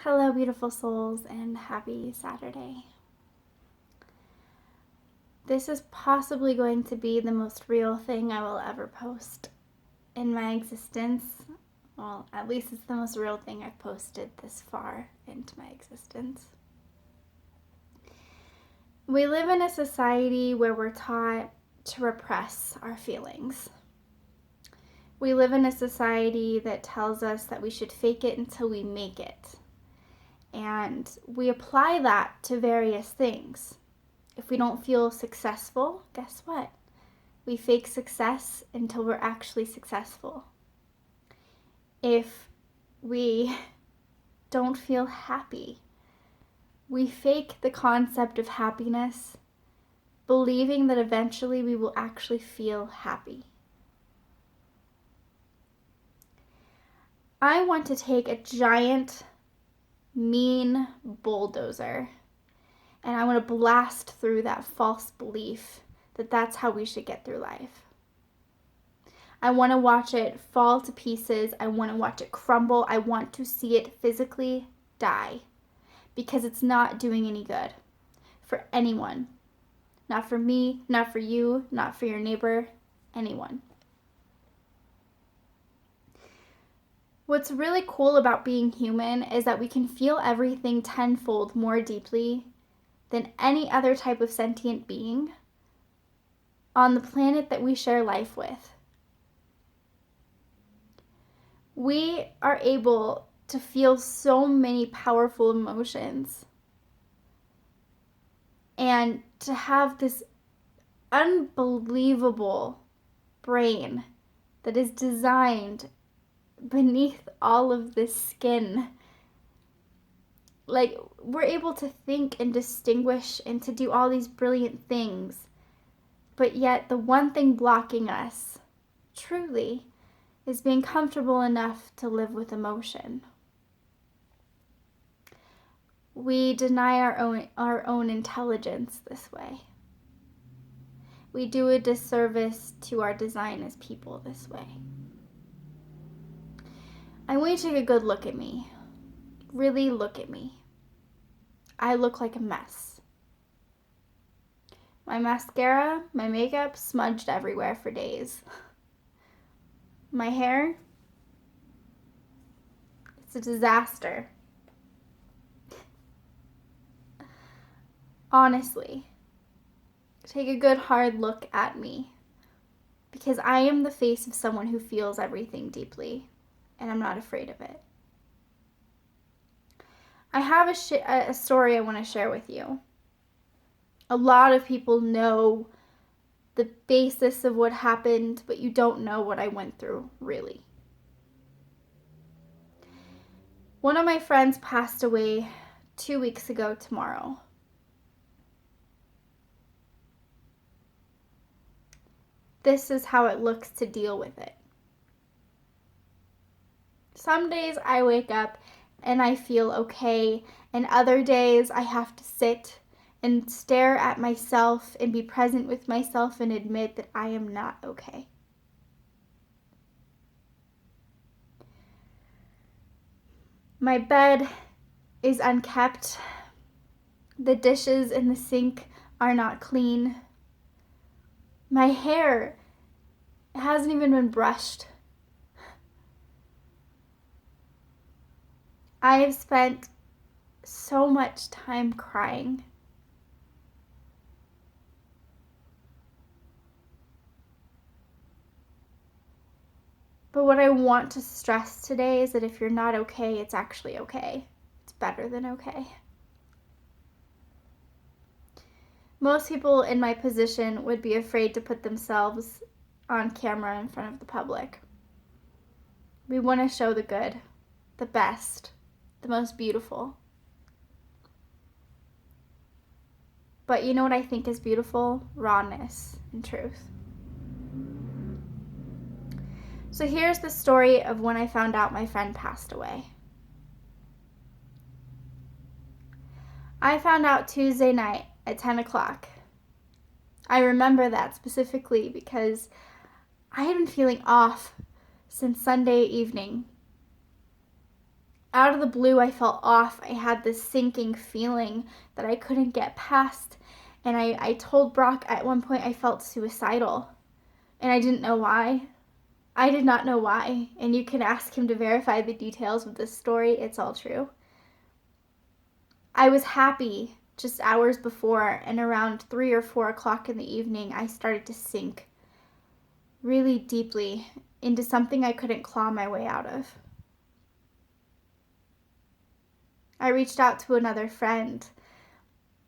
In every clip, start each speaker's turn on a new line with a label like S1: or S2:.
S1: Hello, beautiful souls, and happy Saturday. This is possibly going to be the most real thing I will ever post in my existence. Well, at least it's the most real thing I've posted this far into my existence. We live in a society where we're taught to repress our feelings. We live in a society that tells us that we should fake it until we make it. And we apply that to various things. If we don't feel successful, guess what? We fake success until we're actually successful. If we don't feel happy, we fake the concept of happiness, believing that eventually we will actually feel happy. I want to take a giant, mean bulldozer, and I want to blast through that false belief that that's how we should get through life. I want to watch it fall to pieces. I want to watch it crumble. I want to see it physically die, because it's not doing any good for anyone. Not for me, not for you, not for your neighbor, anyone. What's really cool about being human is that we can feel everything tenfold more deeply than any other type of sentient being on the planet that we share life with. We are able to feel so many powerful emotions and to have this unbelievable brain that is designed beneath all of this skin. Like, we're able to think and distinguish and to do all these brilliant things, but yet the one thing blocking us, truly, is being comfortable enough to live with emotion. We deny our own intelligence this way. We do a disservice to our design as people this way. I want you to take a good look at me. Really look at me. I look like a mess. My mascara, my makeup smudged everywhere for days. My hair, it's a disaster. Honestly, take a good hard look at me, because I am the face of someone who feels everything deeply, and I'm not afraid of it. I have a story I want to share with you. A lot of people know the basis of what happened, but you don't know what I went through, really. One of my friends passed away 2 weeks ago tomorrow. This is how it looks to deal with it. Some days I wake up and I feel okay, and other days I have to sit and stare at myself and be present with myself and admit that I am not okay. My bed is unkept. The dishes in the sink are not clean. My hair hasn't even been brushed. I have spent so much time crying. But what I want to stress today is that if you're not okay, it's actually okay. It's better than okay. Most people in my position would be afraid to put themselves on camera in front of the public. We want to show the good, the best, the most beautiful. But you know what I think is beautiful? Rawness and truth. So here's the story of when I found out my friend passed away. I found out Tuesday night at 10 o'clock. I remember that specifically because I had been feeling off since Sunday evening. Out of the blue, I felt off. I had this sinking feeling that I couldn't get past. And I told Brock at one point I felt suicidal. And I didn't know why. I did not know why. And you can ask him to verify the details of this story. It's all true. I was happy just hours before, and around 3 or 4 o'clock in the evening, I started to sink really deeply into something I couldn't claw my way out of. I reached out to another friend,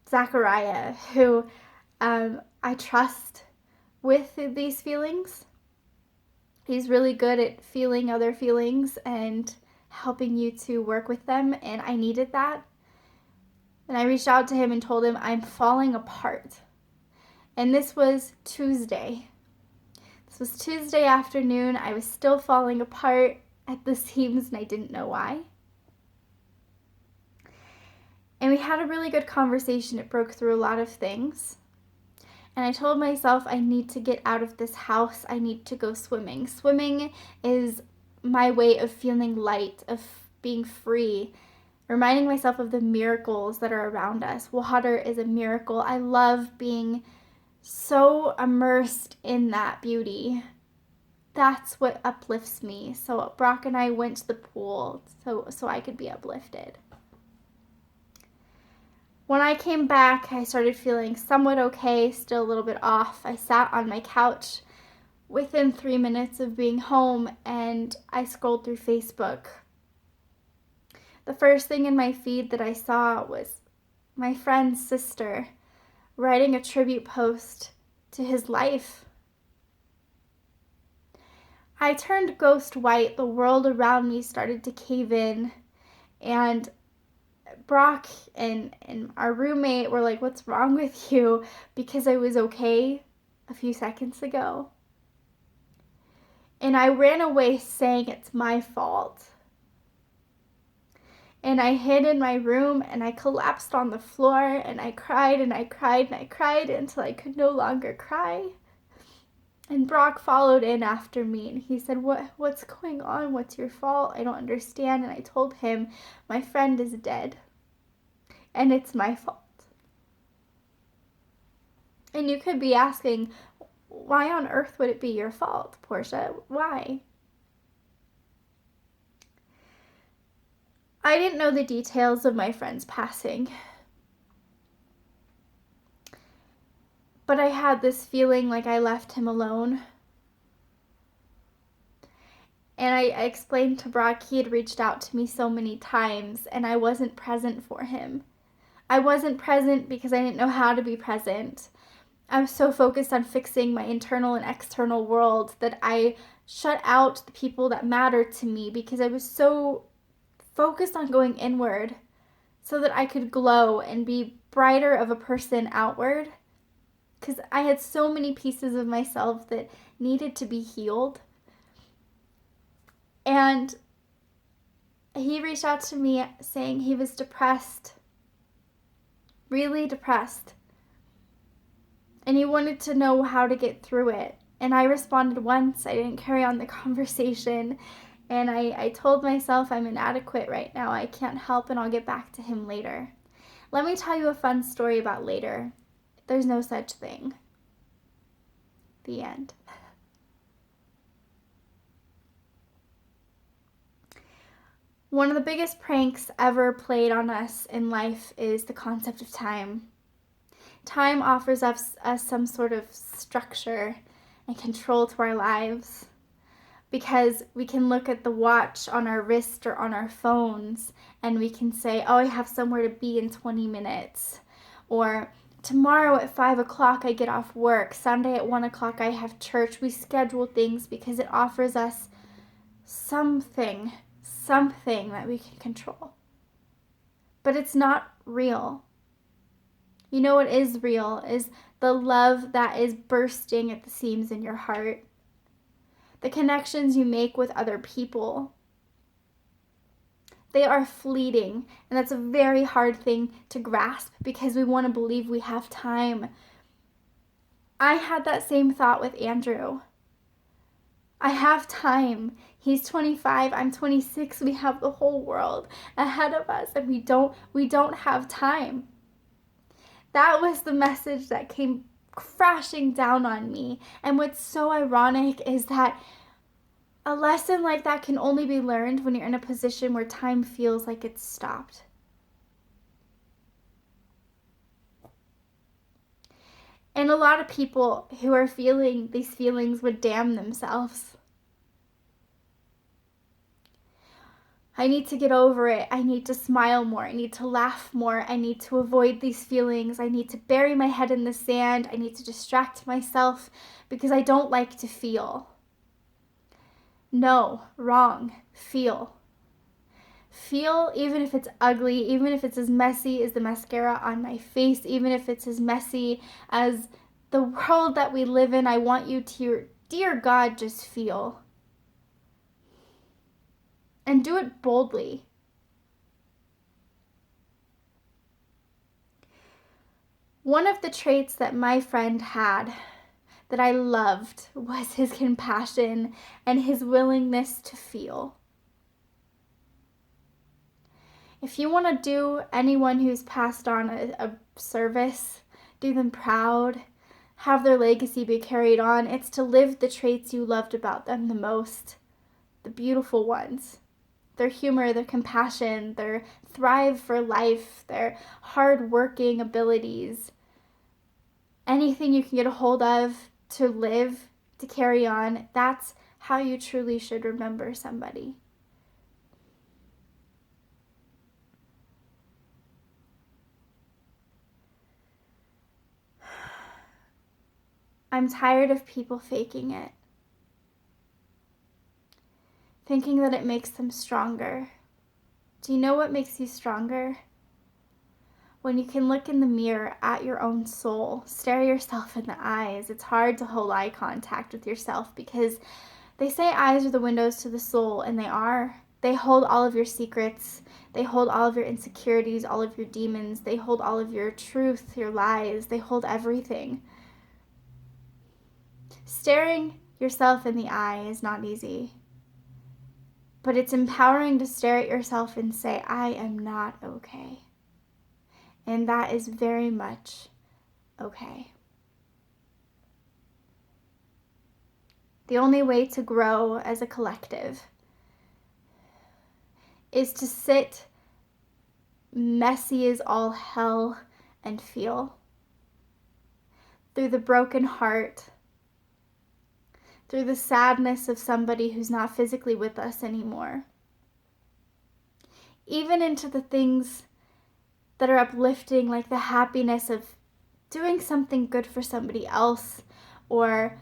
S1: Zachariah, who I trust with these feelings. He's really good at feeling other feelings and helping you to work with them, and I needed that. And I reached out to him and told him I'm falling apart. And this was Tuesday. This was Tuesday afternoon. I was still falling apart at the seams, and I didn't know why. And we had a really good conversation. It broke through a lot of things. And I told myself I need to get out of this house. I need to go swimming. Swimming is my way of feeling light, of being free, reminding myself of the miracles that are around us. Water is a miracle. I love being so immersed in that beauty. That's what uplifts me. So Brock and I went to the pool so I could be uplifted. When I came back, I started feeling somewhat okay, still a little bit off. I sat on my couch within 3 minutes of being home, and I scrolled through Facebook. The first thing in my feed that I saw was my friend's sister writing a tribute post to his life. I turned ghost white. The world around me started to cave in, and Brock and our roommate were like, "What's wrong with you?" Because I was okay a few seconds ago. And I ran away saying it's my fault. And I hid in my room and I collapsed on the floor and I cried and I cried and I cried until I could no longer cry. And Brock followed in after me and he said, What's going on? What's your fault? I don't understand. And I told him, my friend is dead. And it's my fault. And you could be asking, why on earth would it be your fault, Portia? Why? I didn't know the details of my friend's passing. But I had this feeling like I left him alone. And I explained to Brock he had reached out to me so many times and I wasn't present for him. I wasn't present because I didn't know how to be present. I was so focused on fixing my internal and external world that I shut out the people that mattered to me because I was so focused on going inward so that I could glow and be brighter of a person outward. Because I had so many pieces of myself that needed to be healed. And he reached out to me saying he was depressed. Really depressed. And he wanted to know how to get through it. And I responded once. I didn't carry on the conversation. And I told myself I'm inadequate right now. I can't help and I'll get back to him later. Let me tell you a fun story about later. There's no such thing. The end. One of the biggest pranks ever played on us in life is the concept of time. Time offers us some sort of structure and control to our lives because we can look at the watch on our wrist or on our phones and we can say, oh, I have somewhere to be in 20 minutes. Or tomorrow at 5 o'clock I get off work. Sunday at 1 o'clock I have church. We schedule things because it offers us something that we can control. But it's not real. You know what is real is the love that is bursting at the seams in your heart. The connections you make with other people. They are fleeting, and that's a very hard thing to grasp because we want to believe we have time. I had that same thought with Andrew. I have time. He's 25, I'm 26. We have the whole world ahead of us, and we don't have time. That was the message that came crashing down on me. And what's so ironic is that a lesson like that can only be learned when you're in a position where time feels like it's stopped. And a lot of people who are feeling these feelings would damn themselves. I need to get over it. I need to smile more. I need to laugh more. I need to avoid these feelings. I need to bury my head in the sand. I need to distract myself because I don't like to feel. No, wrong. Feel. Feel, even if it's ugly, even if it's as messy as the mascara on my face, even if it's as messy as the world that we live in. I want you to, dear God, just feel. And do it boldly. One of the traits that my friend had that I loved was his compassion and his willingness to feel. If you want to do anyone who's passed on a service, do them proud, have their legacy be carried on, it's to live the traits you loved about them the most, the beautiful ones. Their humor, their compassion, their thrive for life, their hard-working abilities. Anything you can get a hold of to live, to carry on, that's how you truly should remember somebody. I'm tired of people faking it, thinking that it makes them stronger. Do you know what makes you stronger? When you can look in the mirror at your own soul, stare yourself in the eyes. It's hard to hold eye contact with yourself because they say eyes are the windows to the soul, and they are. They hold all of your secrets. They hold all of your insecurities, all of your demons. They hold all of your truth, your lies. They hold everything. Staring yourself in the eye is not easy. But it's empowering to stare at yourself and say, I am not okay. And that is very much okay. The only way to grow as a collective is to sit messy as all hell and feel. Through the broken heart, through the sadness of somebody who's not physically with us anymore. Even into the things that are uplifting, like the happiness of doing something good for somebody else, or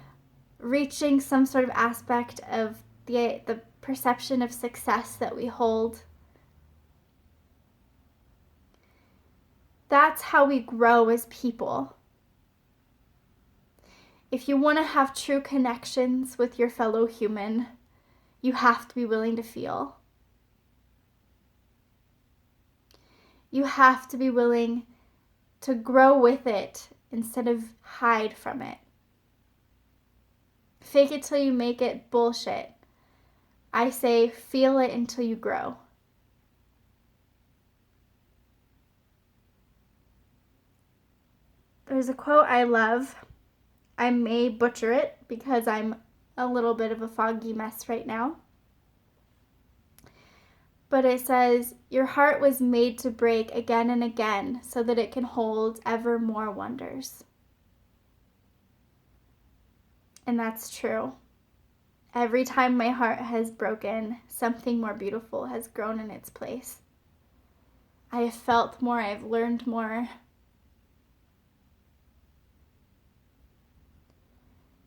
S1: reaching some sort of aspect of the perception of success that we hold. That's how we grow as people. If you want to have true connections with your fellow human, you have to be willing to feel. You have to be willing to grow with it instead of hide from it. Fake it till you make it bullshit. I say feel it until you grow. There's a quote I love. I may butcher it because I'm a little bit of a foggy mess right now. But it says, your heart was made to break again and again so that it can hold ever more wonders. And that's true. Every time my heart has broken, something more beautiful has grown in its place. I have felt more, I have learned more.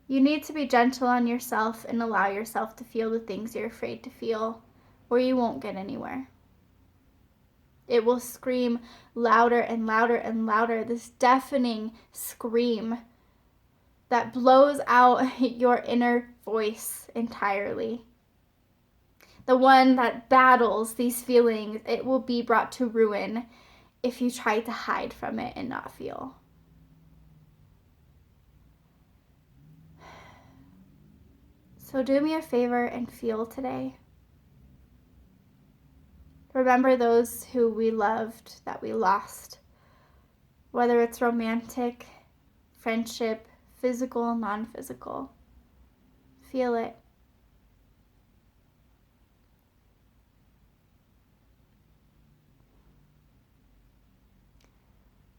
S1: You need to be gentle on yourself and allow yourself to feel the things you're afraid to feel, or you won't get anywhere. It will scream louder and louder and louder, this deafening scream that blows out your inner voice entirely. The one that battles these feelings, it will be brought to ruin if you try to hide from it and not feel. So do me a favor and feel today. Remember those who we loved that we lost, whether it's romantic, friendship, physical, non-physical. Feel it.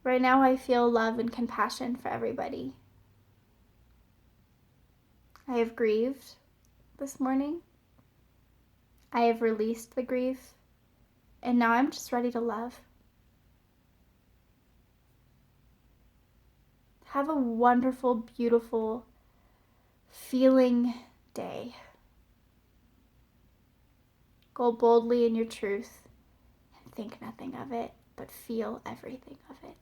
S1: Right now I feel love and compassion for everybody. I have grieved this morning. I have released the grief. And now I'm just ready to love. Have a wonderful, beautiful, feeling day. Go boldly in your truth and think nothing of it, but feel everything of it.